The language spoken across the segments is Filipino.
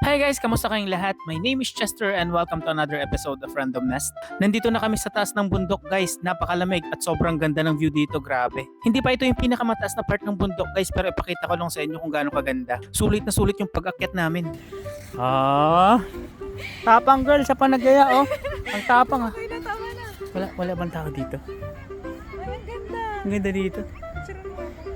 Hi guys, kamusta kayong lahat? My name is Chester and welcome to another episode of Random Nest. Nandito na kami sa taas ng bundok guys, napakalamig at sobrang ganda ng view dito, grabe. Hindi pa ito yung pinakamataas na part ng bundok guys, pero ipakita ko lang sa inyo kung gaano kaganda. Sulit na sulit yung pag-akyat namin. Tapang girl sa panagaya oh. Ang tapang ah. Okay na, tama na. Wala bang tao dito? Ay, ang ganda. Ang ganda dito. Picture mo ako.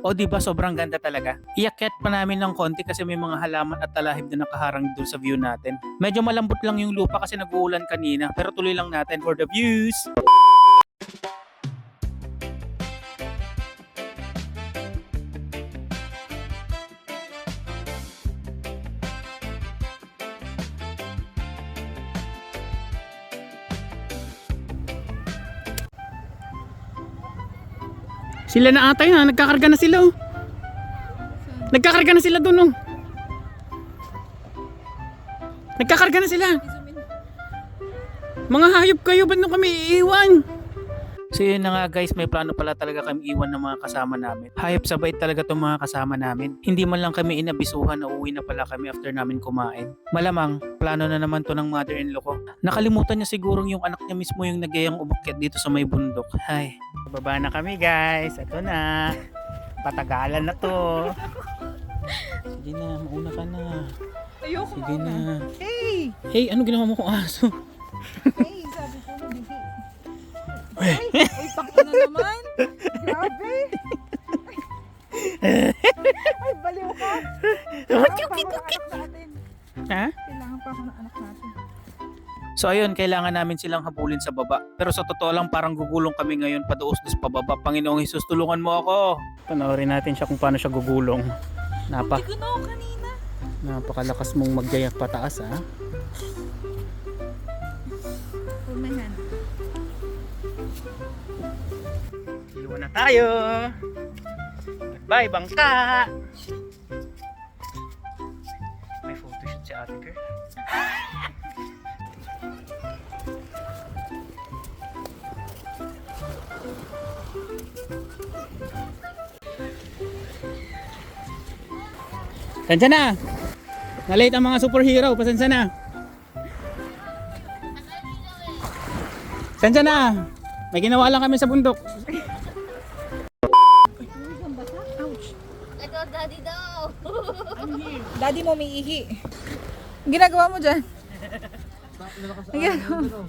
O diba sobrang ganda talaga. Iakyat pa namin ng konti kasi may mga halaman at talahib na nakaharang dun sa view natin. Medyo malambot lang yung lupa kasi nag-uulan kanina pero tuloy lang natin for the views. Sila na ata yun, nagkakarga na sila oh. Nagkakarga na sila dun oh. Nagkakarga na sila. Mga hayop kayo, ba't nung kami iiwan? So yun na nga guys, may plano pala talaga kami iwan ng mga kasama namin. Hayop sabay talaga itong mga kasama namin. Hindi man lang kami inabisuhan na uuwi na pala kami after namin kumain. Malamang, plano na naman to ng mother-in-law ko. Nakalimutan niya sigurong yung anak niya mismo yung nagayang umakyat dito sa may bundok. Hay, baba na kami guys. Ito na. Patagalan na to. Sige na, mauna ka na. Ayoko Sige na. Hey! Hey, ano ginawa mo kong aso? Hey, sabi ko mabihi. Ay, pakita na naman. Grabe. Ay, baliw ka. Kailangan pa ako ng anak natin. Ha? Kailangan pa ako ng anak natin. So ayun, kailangan namin silang habulin sa baba. Pero sa totoo lang, parang gugulong kami ngayon padaos-dos pababa. Panginoong Hesus, tulungan mo ako. Panoorin natin siya kung paano siya gugulong. Hindi ko na ako kanina. Napakalakas mong maggayak pataas ha. Hold my hand. Iwan na tayo. Bye bangka. May photoshoot si ate girl. Pasensya na. Na-late ang mga superhero. Pasensya na. Pasensya na. May ginawa lang kami sa bundok. Ouch. Ito, daddy daw. Daddy mo may ihi. Ang ginagawa mo dyan? Ang ginagawa mo?